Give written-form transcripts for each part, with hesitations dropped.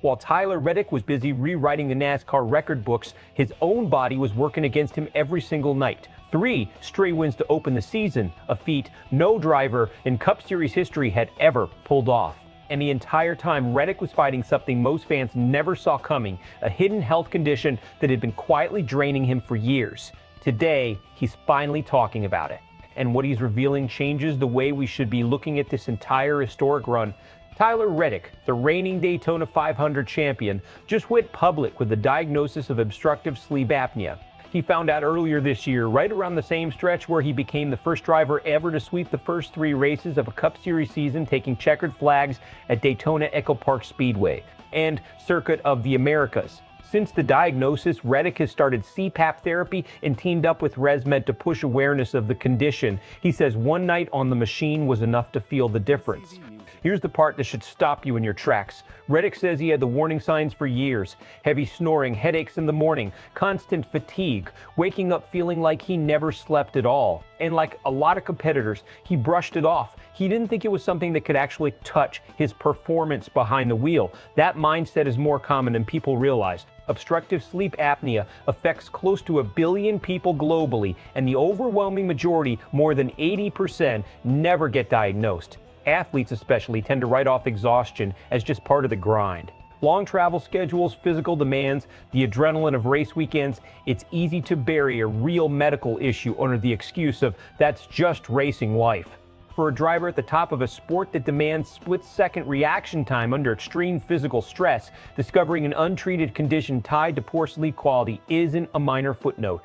While Tyler Reddick was busy rewriting the NASCAR record books, his own body was working against him every single night. 3 stray wins to open the season, a feat no driver in Cup Series history had ever pulled off. And the entire time, Reddick was fighting something most fans never saw coming, a hidden health condition that had been quietly draining him for years. Today, he's finally talking about it. And what he's revealing changes the way we should be looking at this entire historic run. Tyler Reddick, the reigning Daytona 500 champion, just went public with the diagnosis of obstructive sleep apnea. He found out earlier this year, right around the same stretch where he became the first driver ever to sweep the first 3 races of a Cup Series season, taking checkered flags at Daytona Echo Park Speedway and Circuit of the Americas. Since the diagnosis, Reddick has started CPAP therapy and teamed up with ResMed to push awareness of the condition. He says one night on the machine was enough to feel the difference. Here's the part that should stop you in your tracks. Reddick says he had the warning signs for years. Heavy snoring, headaches in the morning, constant fatigue, waking up feeling like he never slept at all. And like a lot of competitors, he brushed it off. He didn't think it was something that could actually touch his performance behind the wheel. That mindset is more common than people realize. Obstructive sleep apnea affects close to 1 billion people globally, and the overwhelming majority, more than 80%, never get diagnosed. Athletes especially tend to write off exhaustion as just part of the grind. Long travel schedules, physical demands, the adrenaline of race weekends, it's easy to bury a real medical issue under the excuse of that's just racing life. For a driver at the top of a sport that demands split-second reaction time under extreme physical stress, discovering an untreated condition tied to poor sleep quality isn't a minor footnote.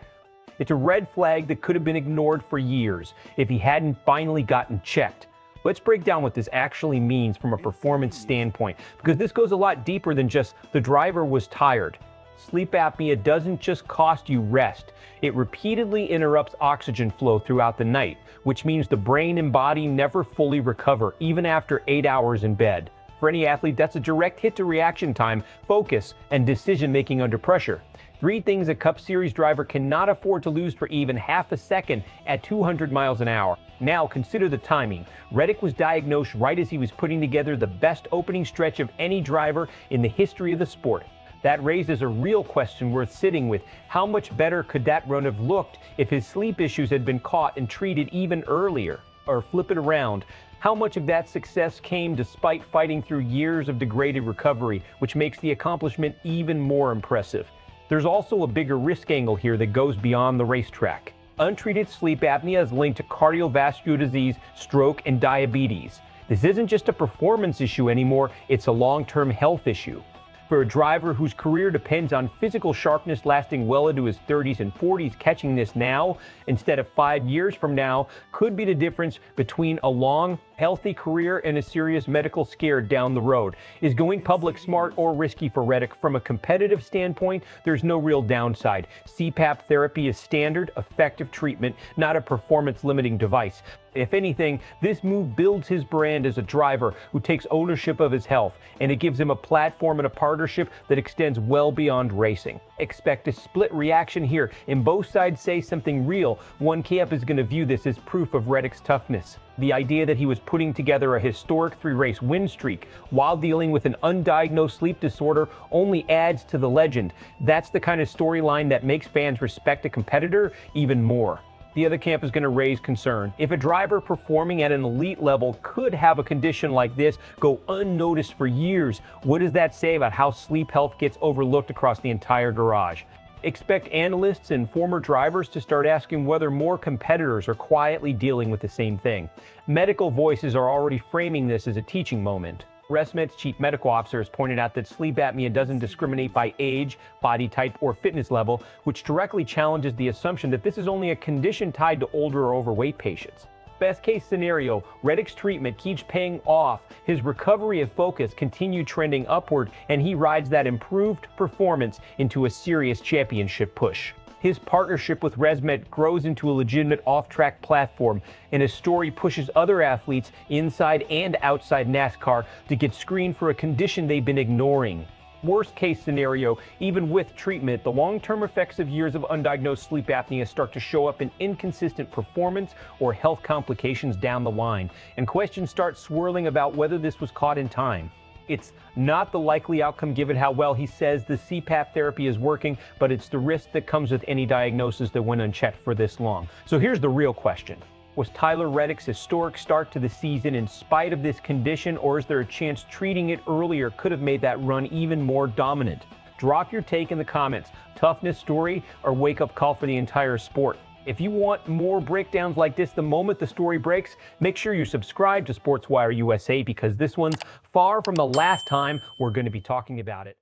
It's a red flag that could have been ignored for years if he hadn't finally gotten checked. Let's break down what this actually means from a performance standpoint, because this goes a lot deeper than just the driver was tired. Sleep apnea doesn't just cost you rest. It repeatedly interrupts oxygen flow throughout the night, which means the brain and body never fully recover, even after 8 hours in bed. For any athlete, that's a direct hit to reaction time, focus, and decision-making under pressure. 3 things a Cup Series driver cannot afford to lose for even half a second at 200 miles an hour. Now consider the timing. Reddick was diagnosed right as he was putting together the best opening stretch of any driver in the history of the sport. That raises a real question worth sitting with. How much better could that run have looked if his sleep issues had been caught and treated even earlier? Or flip it around. How much of that success came despite fighting through years of degraded recovery, which makes the accomplishment even more impressive? There's also a bigger risk angle here that goes beyond the racetrack. Untreated sleep apnea is linked to cardiovascular disease, stroke, and diabetes. This isn't just a performance issue anymore, it's a long-term health issue. For a driver whose career depends on physical sharpness lasting well into his 30s and 40s, catching this now instead of 5 years from now could be the difference between a long, healthy career and a serious medical scare down the road. Is going public smart or risky for Reddick? From a competitive standpoint, there's no real downside. CPAP therapy is standard, effective treatment, not a performance-limiting device. If anything, this move builds his brand as a driver who takes ownership of his health, and it gives him a platform and a partnership that extends well beyond racing. Expect a split reaction here, and both sides say something real. One camp is going to view this as proof of Reddick's toughness. The idea that he was putting together a historic 3-race win streak while dealing with an undiagnosed sleep disorder only adds to the legend. That's the kind of storyline that makes fans respect a competitor even more. The other camp is going to raise concern. If a driver performing at an elite level could have a condition like this go unnoticed for years, what does that say about how sleep health gets overlooked across the entire garage? Expect analysts and former drivers to start asking whether more competitors are quietly dealing with the same thing. Medical voices are already framing this as a teaching moment. ResMed's chief medical officer has pointed out that sleep apnea doesn't discriminate by age, body type, or fitness level, which directly challenges the assumption that this is only a condition tied to older or overweight patients. Best case scenario, Reddick's treatment keeps paying off, his recovery and focus continue trending upward, and he rides that improved performance into a serious championship push. His partnership with ResMed grows into a legitimate off-track platform, and his story pushes other athletes inside and outside NASCAR to get screened for a condition they've been ignoring. Worst case scenario, even with treatment, the long-term effects of years of undiagnosed sleep apnea start to show up in inconsistent performance or health complications down the line, and questions start swirling about whether this was caught in time. It's not the likely outcome given how well he says the CPAP therapy is working, but it's the risk that comes with any diagnosis that went unchecked for this long. So here's the real question. Was Tyler Reddick's historic start to the season in spite of this condition, or is there a chance treating it earlier could have made that run even more dominant? Drop your take in the comments. Toughness story or wake-up call for the entire sport? If you want more breakdowns like this the moment the story breaks, make sure you subscribe to SportsWire USA, because this one's far from the last time we're going to be talking about it.